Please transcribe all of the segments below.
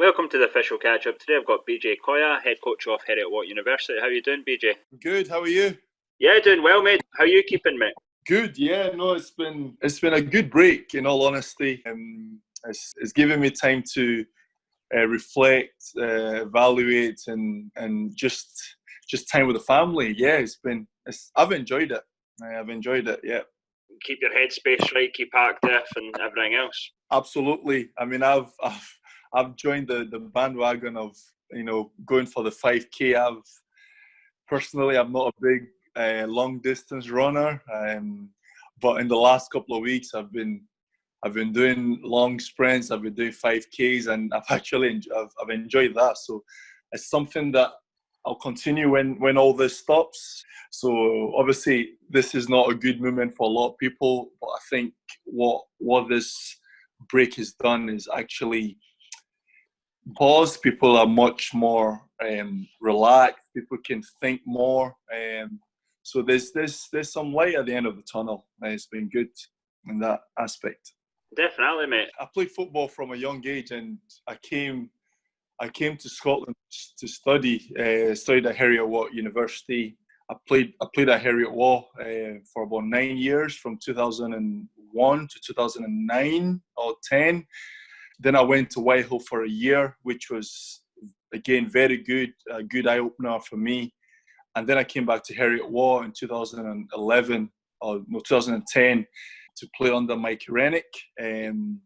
Welcome to the official catch-up. Today I've got Bejay Koya, head coach of Heriot-Watt University. How are you doing, Bejay? Good. How are you? Yeah, doing well, mate. How are you keeping, mate? Good. Yeah. No, it's been a good break. In all honesty, it's given me time to reflect, evaluate, and just time with the family. Yeah, I've enjoyed it. I've enjoyed it. Yeah. Keep your headspace right, keep active, and everything else. Absolutely. I mean, I've joined the bandwagon of going for the 5K. I'm not a big long distance runner, but in the last couple of weeks I've been doing long sprints. I've been doing 5Ks, and I've enjoyed that. So it's something that I'll continue when all this stops. So obviously this is not a good moment for a lot of people, but I think what this break has done is actually pause. People are much more relaxed. People can think more. So there's some light at the end of the tunnel. It's been good in that aspect. Definitely, mate. I played football from a young age, and I came to Scotland to studied at Heriot-Watt University. I played at Heriot-Watt for about 9 years, from 2001 to 2009 or 10. Then I went to Whitehall for a year, which was, again, very good, a good eye-opener for me. And then I came back to Heriot-Watt in 2010 to play under Mike Heriot. And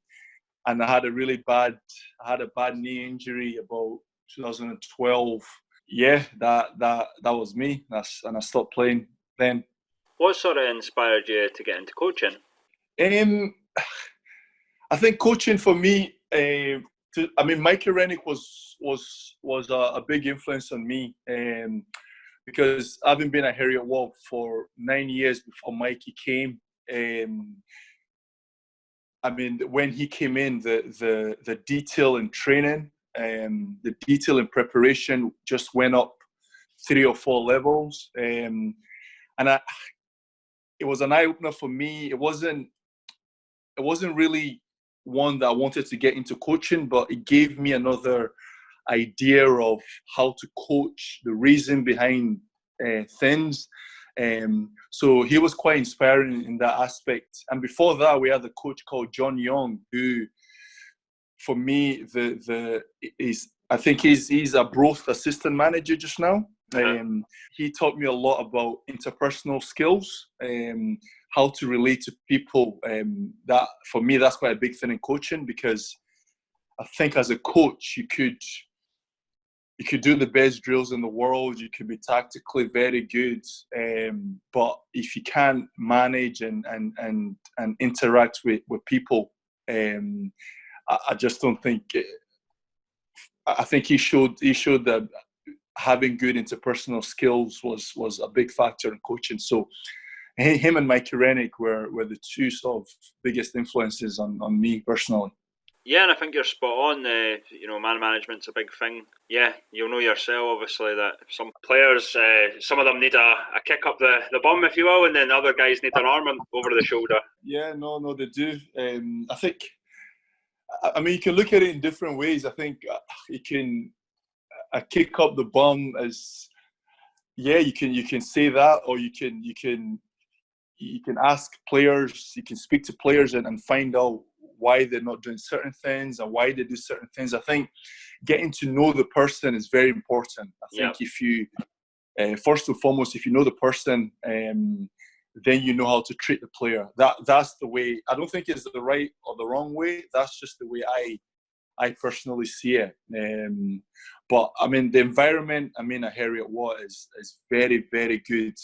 I had a bad knee injury about 2012. Yeah, that was me. And I stopped playing then. What sort of inspired you to get into coaching? I think coaching for me, Mike Heriot was a big influence on me, because having been at Heriot-Watt for 9 years before Mikey came, when he came in, the detail in training, the detail in preparation just went up 3 or 4 levels, it was an eye opener for me. It wasn't really one that I wanted to get into coaching, but it gave me another idea of how to coach, the reason behind things. So he was quite inspiring in that aspect. And before that, we had a coach called John Young, who, for me, I think he's a Broth assistant manager just now. He taught me a lot about interpersonal skills, how to relate to people. That, for me, that's quite a big thing in coaching, because I think as a coach, you could do the best drills in the world. You could be tactically very good, but if you can't manage and interact with people, I just don't think. I think he showed that having good interpersonal skills was a big factor in coaching. So him and Mike Heriot were the two sort of biggest influences on me personally. Yeah, and I think you're spot on. Man management's a big thing. Yeah, you'll know yourself, obviously, that some players, some of them need a kick up the bum, if you will, and then other guys need an arm over the shoulder. Yeah, no, they do. I think, you can look at it in different ways. I think a kick up the bum as, yeah, you can say that, or you can ask players, you can speak to players and find out why they're not doing certain things and why they do certain things. I think getting to know the person is very important. I think if you, first and foremost, if you know the person, then you know how to treat the player. That's the way. I don't think it's the right or the wrong way. That's just the way I personally see it. But the environment at Heriot-Watt is very, very good.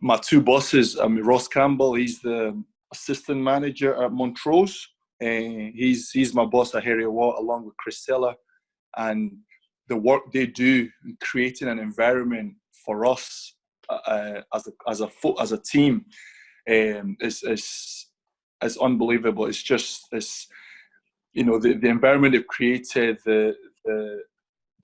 My two bosses, Ross Campbell, he's the assistant manager at Montrose. He's my boss at Heriot-Watt, along with Chris Seller, and the work they do in creating an environment for us as a team is unbelievable. It's just the environment they've created, the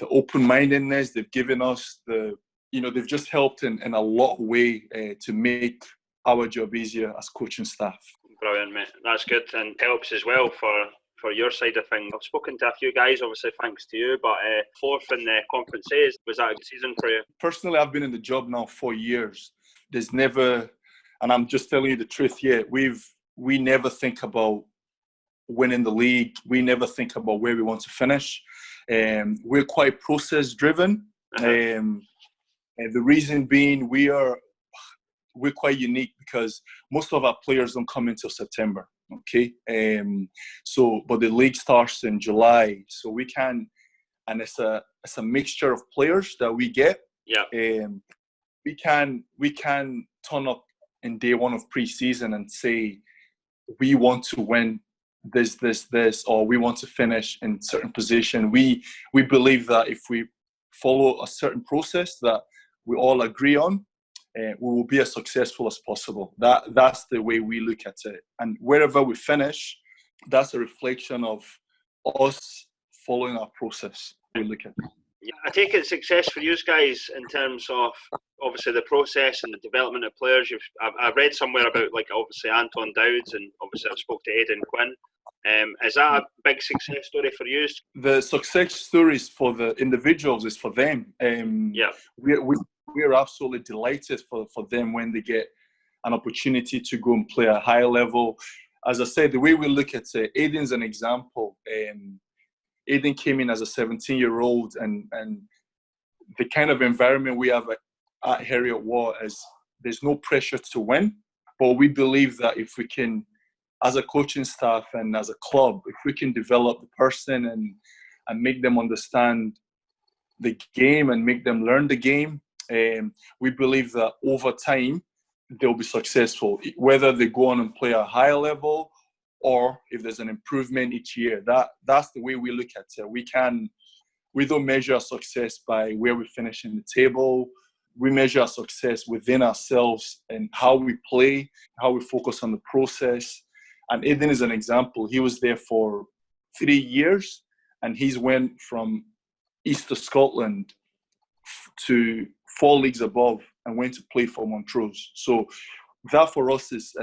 open-mindedness they've given us, they've just helped in a lot of way to make our job easier as coaching staff. Brilliant, mate. That's good, and helps as well for for your side of things. I've spoken to a few guys, obviously thanks to you, but fourth in the Conference A's, was that a good season for you? Personally, I've been in the job now 4 years. There's never, and I'm just telling you the truth here, we never think about winning the league. We never think about where we want to finish. We're quite process driven. And the reason being we're quite unique because most of our players don't come until September. Okay. But the league starts in July. So we can, and it's a mixture of players that we get. Yeah. We can turn up in day one of pre-season and say, we want to win this, or we want to finish in certain position. We believe that if we follow a certain process that we all agree on, we will be as successful as possible. That's the way we look at it. And wherever we finish, that's a reflection of us following our process. We look at it. Yeah, I take it success for you guys in terms of obviously the process and the development of players. I've read somewhere about like obviously Anton Dowds, and obviously I've spoke to Aidan Quinn. Is that a big success story for you? The success stories for the individuals is for them. Yeah. We're absolutely delighted for them when they get an opportunity to go and play at a higher level. As I said, the way we look at it, Aidan's an example. Aidan came in as a 17-year-old, and the kind of environment we have at Heriot-Watt is there's no pressure to win, but we believe that if we can, as a coaching staff and as a club, if we can develop the person and make them understand the game and make them learn the game, we believe that over time they'll be successful, whether they go on and play at a higher level or if there's an improvement each year. That's the way we look at it. We don't measure our success by where we finish in the table. We measure our success within ourselves and how we play, how we focus on the process. And Aidan is an example. He was there for 3 years, and he's went from east of Scotland to 4 leagues above and went to play for Montrose. So that for us is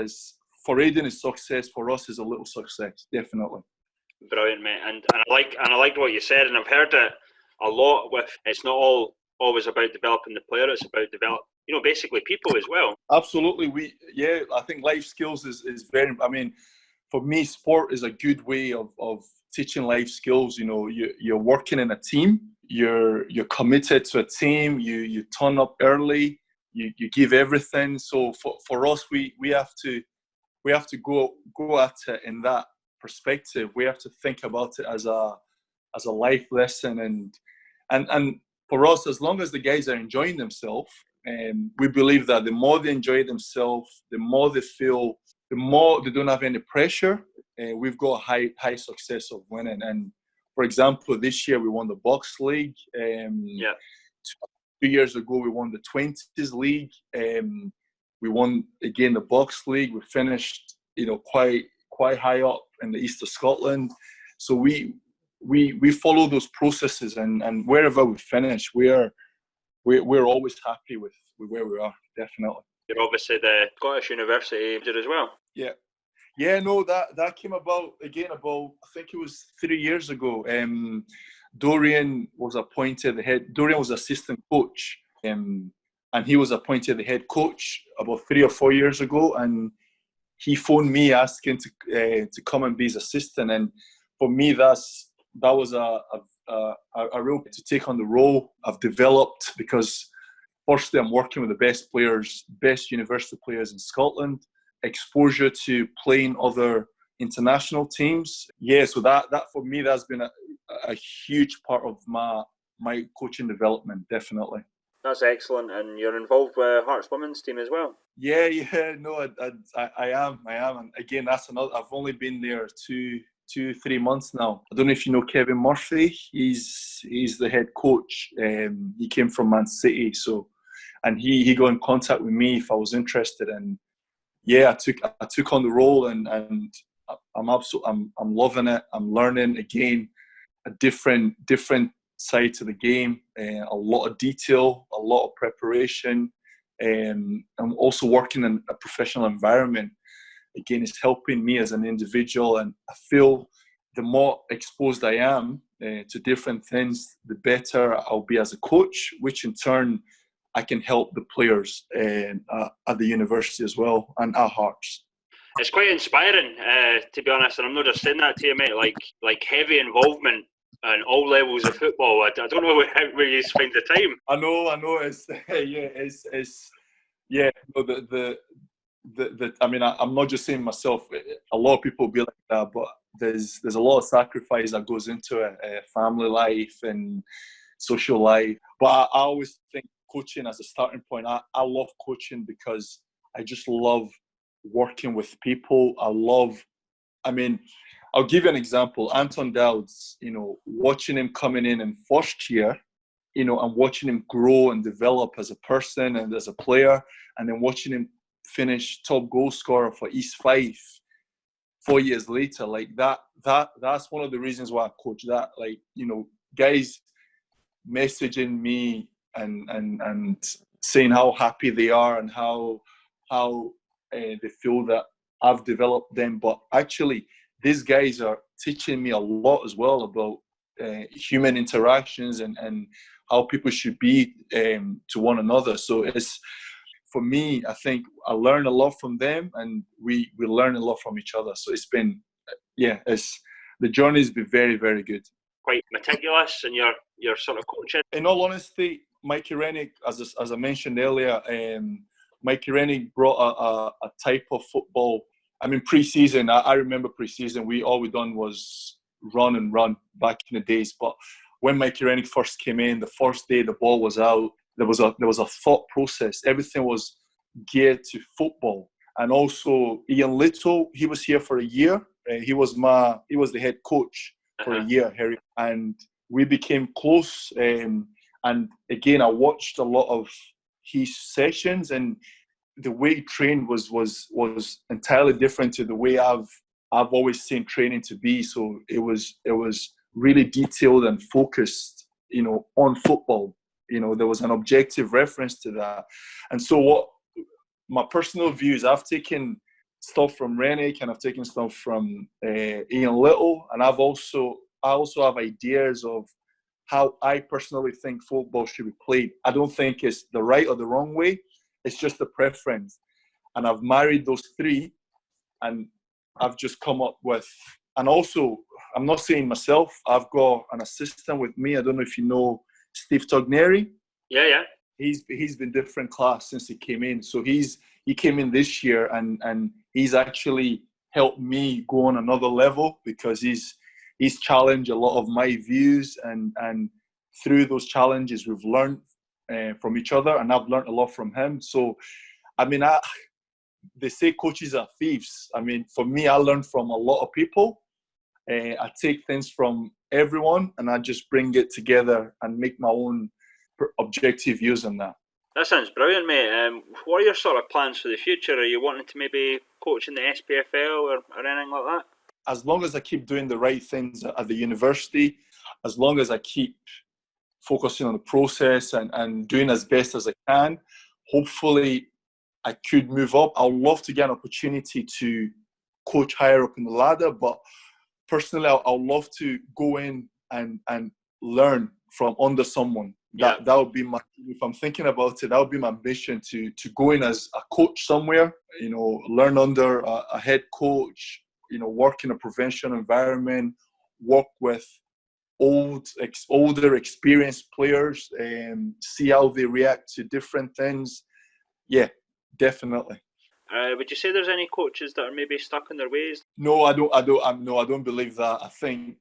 for Aidan is success. For us is a little success, definitely. Brilliant, mate. And I liked what you said, and I've heard it a lot. With it's not always about developing the player; it's about basically people as well. Absolutely, I think life skills is very. I mean, for me, sport is a good way of teaching life skills. You're working in a team. You're committed to a team. You turn up early. You give everything. So for us, we have to go at it in that perspective. We have to think about it as a life lesson, and for us, as long as the guys are enjoying themselves, we believe that the more they enjoy themselves, the more they feel, the more they don't have any pressure. We've got a high success of winning. And for example, this year we won the Box League. 2 years ago we won the 20s League. We won again the Box League. We finished, quite high up in the east of Scotland. So we follow those processes, and wherever we finish, we're always happy with where we are. Definitely. You're obviously the Scottish University as well. Yeah. No, that came about I think it was 3 years ago. Dorian was assistant coach, and he was appointed the head coach about 3 or 4 years ago, and he phoned me asking to come and be his assistant. And for me, that was a real to take on the role I've developed, because firstly I'm working with the best players, best university players in Scotland, exposure to playing other international teams. Yeah, so that for me, that's been a huge part of my coaching development, definitely. That's excellent. And you're involved with Hearts women's team as well. Yeah, no, I am, and again, that's another. I've only been there 3 months now. I don't know if you know Kevin Murphy. He's the head coach. He came from Man City, and he got in contact with me if I was interested, and yeah, I took on the role, and I'm loving it. I'm learning again a different side to the game, a lot of detail, a lot of preparation. I'm also working in a professional environment. Again, it's helping me as an individual, and I feel the more exposed I am to different things, the better I'll be as a coach, which in turn I can help the players at the university as well and at Hearts. It's quite inspiring, to be honest, and I'm not just saying that to you, mate. Like heavy involvement on all levels of football. I don't know where you find the time. I know. It's yeah. No, the I mean, I'm not just saying myself. A lot of people be like that, but there's a lot of sacrifice that goes into it, family life and social life. But I always think coaching as a starting point. I love coaching because I just love working with people. I mean, I'll give you an example. Anton Dowds, watching him coming in first year, and watching him grow and develop as a person and as a player, and then watching him finish top goal scorer for East Fife 4 years later, like that's one of the reasons why I coach that. Like, guys messaging me and saying how happy they are and how they feel that I've developed them. But actually, these guys are teaching me a lot as well about human interactions and how people should be to one another. So it's, for me, I think I learn a lot from them, and we learn a lot from each other. So it's been, the journey's been very, very good. Quite meticulous in your sort of coaching. In all honesty, Mikey Rennick, as I mentioned earlier, Mikey Rennick brought a type of football. I mean, pre-season, I remember pre-season, all we done was run and run back in the days. But when Mikey Rennick first came in, the first day the ball was out, there was a thought process. Everything was geared to football. And also Ian Little, he was here for a year. He was the head coach for a year, Harry, and we became close. And again, I watched a lot of his sessions, and the way he trained was entirely different to the way I've always seen training to be. So it was really detailed and focused, on football. There was an objective reference to that. And so what my personal views, I've taken stuff from Rennick and I've taken stuff from Ian Little, and I also have ideas of how I personally think football should be played. I don't think it's the right or the wrong way. It's just a preference. And I've married those three, and I've just come up with, and also, I'm not saying myself, I've got an assistant with me. I don't know if you know Steve Togneri. Yeah. He's been different class since he came in. So he came in this year, and he's actually helped me go on another level, because he's challenged a lot of my views, and through those challenges we've learned from each other, and I've learned a lot from him. So, I mean, they say coaches are thieves. I mean, for me, I learned from a lot of people. I take things from everyone, and I just bring it together and make my own objective views on that. That sounds brilliant, mate. What are your sort of plans for the future? Are you wanting to maybe coach in the SPFL or anything like that? As long as I keep doing the right things at the university, as long as I keep focusing on the process and doing as best as I can, hopefully I could move up. I'd love to get an opportunity to coach higher up in the ladder, but personally, I'd love to go in and learn from under someone. That would be if I'm thinking about it, that would be my mission, to go in as a coach somewhere, learn under a head coach, work in a professional environment, work with older experienced players, and see how they react to different things. Yeah, definitely. Would you say there's any coaches that are maybe stuck in their ways? No, I don't believe that. I think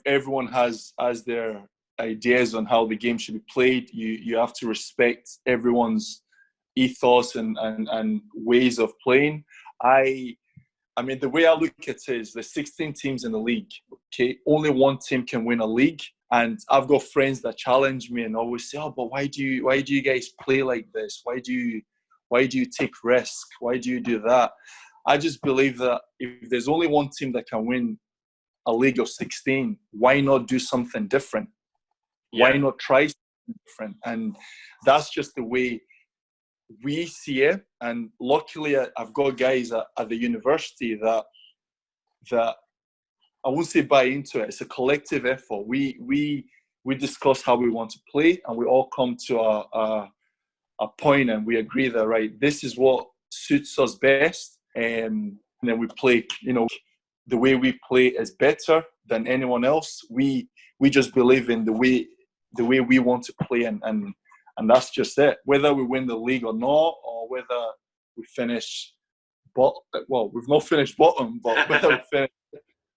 everyone has their ideas on how the game should be played. You have to respect everyone's ethos and ways of playing. I mean, the way I look at it is there's 16 teams in the league. Okay, only one team can win a league. And I've got friends that challenge me and always say, "Oh, but why do you guys play like this? Why do you take risk? Why do you do that?" I just believe that if there's only one team that can win a league of 16, why not do something different? Why not try something different? And that's just the way we see it. And luckily, I've got guys at the university that I won't say buy into it. It's a collective effort. We discuss how we want to play, and we all come to a point, and we agree that right, this is what suits us best, and then we play. The way we play is better than anyone else. We just believe in the way we want to play, and that's just it. Whether we win the league or not, or whether we finish we've not finished bottom, but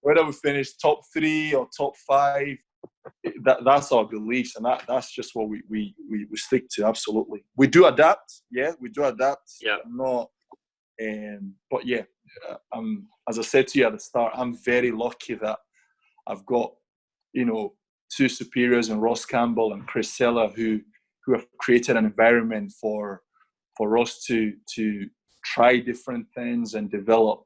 whether we finish top 3 or top 5, that's our beliefs, and that's just what we stick to. Absolutely, we do adapt. Yeah, we do adapt. Yeah. But yeah, as I said to you at the start, I'm very lucky that I've got 2 superiors in Ross Campbell and Chris Sella who have created an environment for us to try different things and develop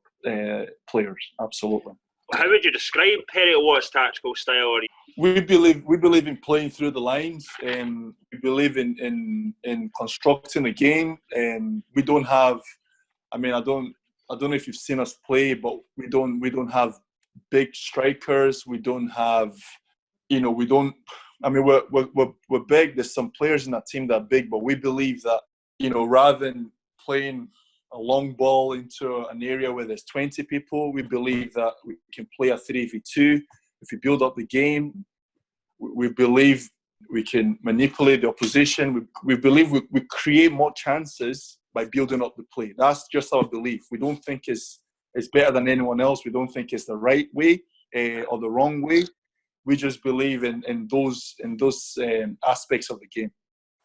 players. Absolutely. How would you describe Heriot-Watt's tactical style? We believe in playing through the lines, and we believe in constructing a game. And we don't have. I don't know if you've seen us play, but we don't have big strikers. We don't have. We don't. We're big. There's some players in that team that are big, but we believe that rather than playing a long ball into an area where there's 20 people, we believe that we can play a 3v2. If we build up the game, we believe we can manipulate the opposition. We believe we create more chances by building up the play. That's just our belief. We don't think it's better than anyone else. We don't think it's the right way or the wrong way. We just believe in those aspects of the game.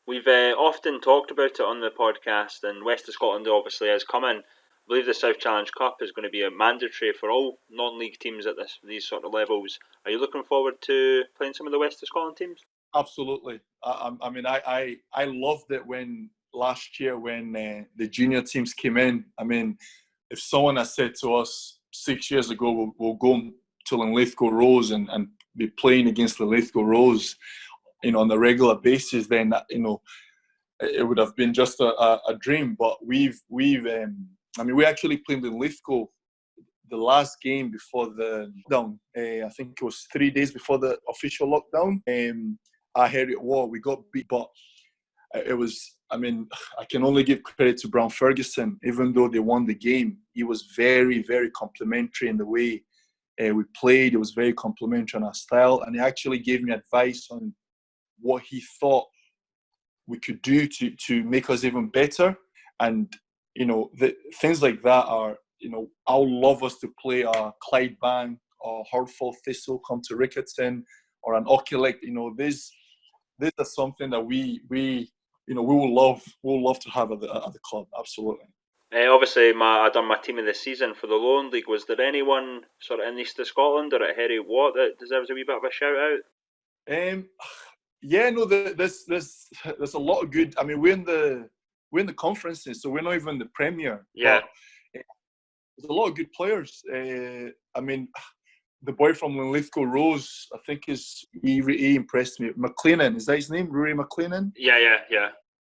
We've often talked about it on the podcast, and West of Scotland obviously has come in. I believe the South Challenge Cup is going to be a mandatory for all non-league teams at these sort of levels. Are you looking forward to playing some of the West of Scotland teams? Absolutely. I loved it when last year when the junior teams came in. If someone had said to us 6 years ago, we'll go to Linlithgow Rose and be playing against Linlithgow Rose, on a regular basis, then it would have been just a dream. But we actually played in Linlithgow the last game before the lockdown. I think it was 3 days before the official lockdown. At Heriot-Watt, we got beat, but it was. I can only give credit to Brown Ferguson. Even though they won the game, he was very, very complimentary in the way we played. It was very complimentary on our style, and he actually gave me advice on what he thought we could do to make us even better. And things like that are, I'll love us to play a Clydebank or Hurtful Thistle come to Riccarton, or an Oculek. This is something that we will love to have at the club. Absolutely. Obviously, I done my team of the season for the Lowland League. Was there anyone sort of in East of Scotland or at Heriot-Watt that deserves a wee bit of a shout out? Yeah, no, there's a lot of good. We're in the conferences, so we're not even the Premier. Yeah. But there's a lot of good players. The boy from Linlithgow Rose, I think he impressed me. McLennan, is that his name? Rory McLennan? Yeah.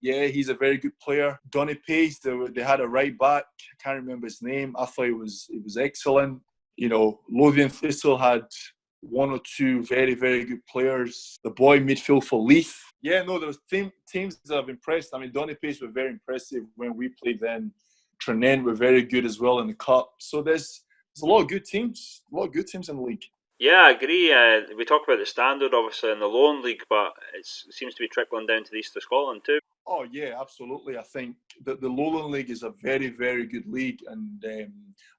Yeah, he's a very good player. Donny Pace, they had a right back. I can't remember his name. I thought it was excellent. Lothian Thistle had 1 or 2 very, very good players. The boy midfield for Leith. Yeah, no, there was teams that have impressed. Donny Pace were very impressive when we played then. Tranent were very good as well in the cup. So there's a lot of good teams. A lot of good teams in the league. Yeah, I agree. We talk about the standard, obviously, in the Lowland League, but it seems to be trickling down to the East of Scotland too. Oh yeah, absolutely. I think that the Lowland League is a very, very good league, and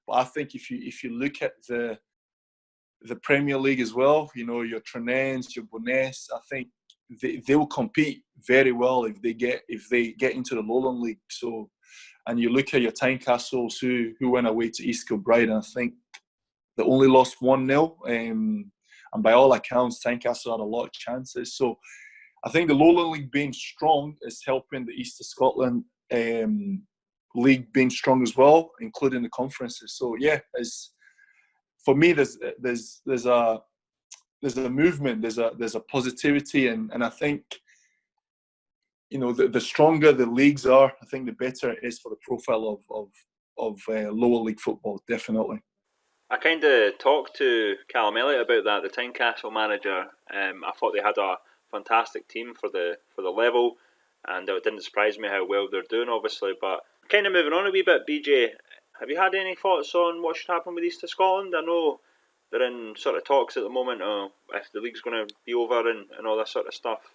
but I think if you look at the Premier League as well, your Tranents, your Boness, I think they will compete very well if they get into the Lowland League. So, and you look at your Tynecastles who went away to East Kilbride, and I think they only lost 1-0. And by all accounts, Tynecastle had a lot of chances. So I think the Lowland League being strong is helping the East of Scotland league being strong as well, including the conferences. So yeah, for me, there's a movement, there's a positivity, and I think the stronger the leagues are, I think the better it is for the profile of lower league football. Definitely. I kind of talked to Callum Elliott about that, the Tynecastle manager. I thought they had a fantastic team for the level, and it didn't surprise me how well they're doing, obviously. But kind of moving on a wee bit, BJ, have you had any thoughts on what should happen with East of Scotland? I know they're in sort of talks at the moment if the league's going to be over and all this sort of stuff.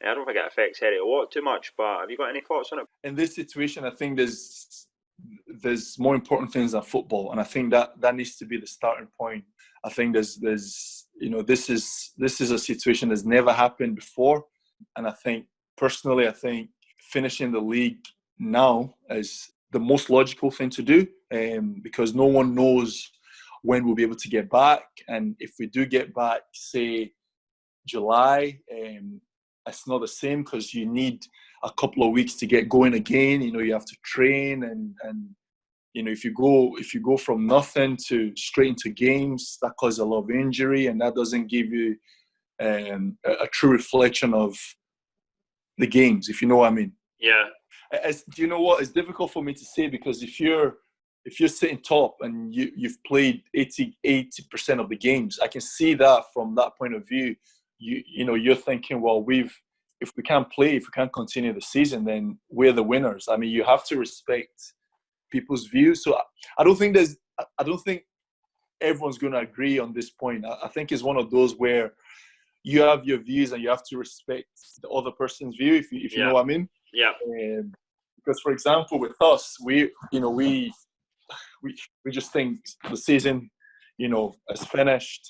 I don't think it affects Heriot-Watt too much, but have you got any thoughts on it? In this situation, I think there's more important things than football, and I think that needs to be the starting point. I think there's this is a situation that's never happened before, and I think personally, I think finishing the league now is the most logical thing to do, because no one knows when we'll be able to get back, and if we do get back, say July, it's not the same because you need a couple of weeks to get going again. You have to train, and if you go from nothing to straight into games, that causes a lot of injury, and that doesn't give you a true reflection of the games, if you know what I mean. Yeah. Do you know what? It's difficult for me to say, because if you're sitting top and you've played 80% of the games, I can see that from that point of view. You're thinking, well, if we can't continue the season, then we're the winners. I mean, you have to respect people's views. So I don't think everyone's going to agree on this point. I think it's one of those where you have your views and you have to respect the other person's view, if you know what I mean. Yeah. Because, for example, with us, we just think the season, is finished,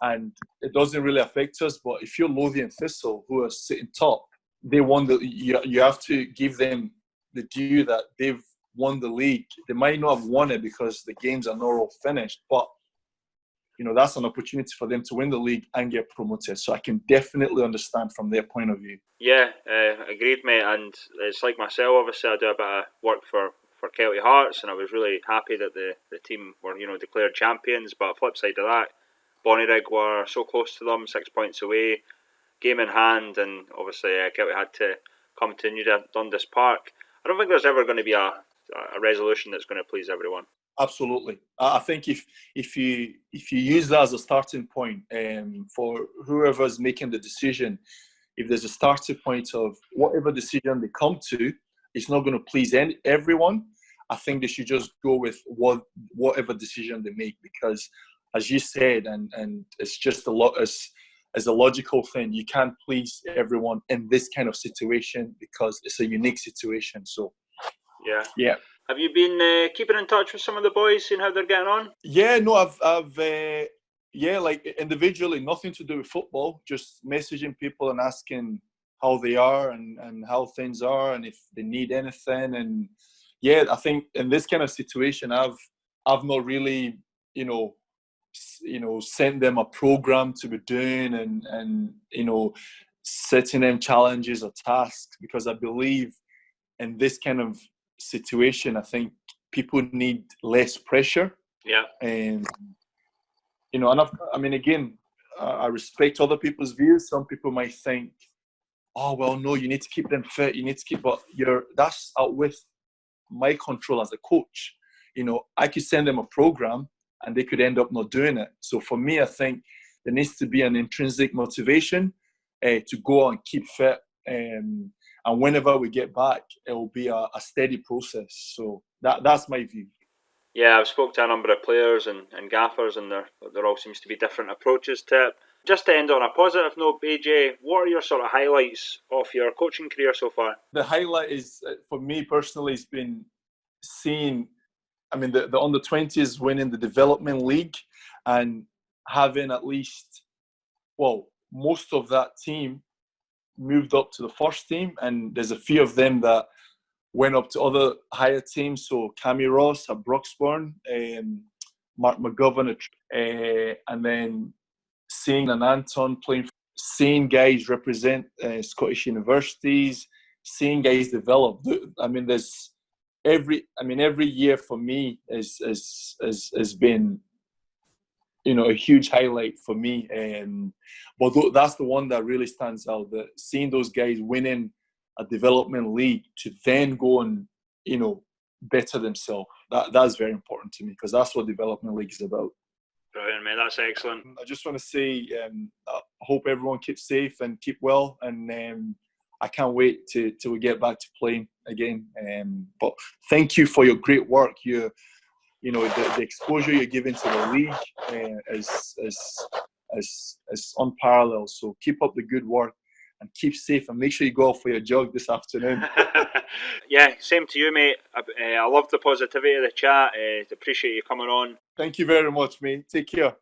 and it doesn't really affect us. But if you're Lothian Thistle, who are sitting top, they won you have to give them the due that they've won the league. They might not have won it because the games are not all finished, but that's an opportunity for them to win the league and get promoted. So I can definitely understand from their point of view. Yeah, agreed, mate. And it's like myself, obviously, I do a bit of work for Celtic Hearts, and I was really happy that the team were, declared champions. But flip side of that, Bonnyrigg were so close to them, 6 points away, game in hand, and obviously Celtic had to come to New Dundas Park. I don't think there's ever going to be a resolution that's going to please everyone. Absolutely. I think if you use that as a starting point, for whoever's making the decision, if there's a starting point of whatever decision they come to, it's not going to please everyone. I think they should just go with whatever decision they make, because, as you said, and it's just as a logical thing, you can't please everyone in this kind of situation because it's a unique situation. So, yeah. Have you been keeping in touch with some of the boys, seeing how they're getting on? Yeah, no, I've like individually, nothing to do with football, just messaging people and asking how they are and how things are and if they need anything. And yeah, I think in this kind of situation, I've not really, sent them a program to be doing and setting them challenges or tasks, because I believe in this kind of situation, I think people need less pressure. Yeah. And again, I respect other people's views. Some people might think, oh well, no, you need to keep them fit. You need to keep, but that's out with my control as a coach. I could send them a program and they could end up not doing it. So for me, I think there needs to be an intrinsic motivation to go and keep fit. And whenever we get back, it will be a steady process. So that's my view. Yeah, I've spoke to a number of players and gaffers, and there all seems to be different approaches to it. Just to end on a positive note, BJ, what are your sort of highlights of your coaching career so far? The highlight is, for me personally, has been seeing, the under-20s winning the development league and having at least, most of that team moved up to the first team, and there's a few of them that went up to other higher teams. So Cammy Ross at Broxbourne, Mark McGovern, and then seeing an Anton playing, seeing guys represent Scottish universities, seeing guys develop. There's every year for me has been a huge highlight for me. But that's the one that really stands out. That seeing those guys winning a development league to then go and better themselves. That's very important to me, because that's what development league is about. Brilliant, mate. That's excellent. I just want to say, I hope everyone keeps safe and keep well, and I can't wait till we get back to playing again. But thank you for your great work. The exposure you're giving to the league is unparalleled. So keep up the good work and keep safe, and make sure you go out for your jog this afternoon. Yeah, same to you, mate. I love the positivity of the chat. Appreciate you coming on. Thank you very much, mate. Take care.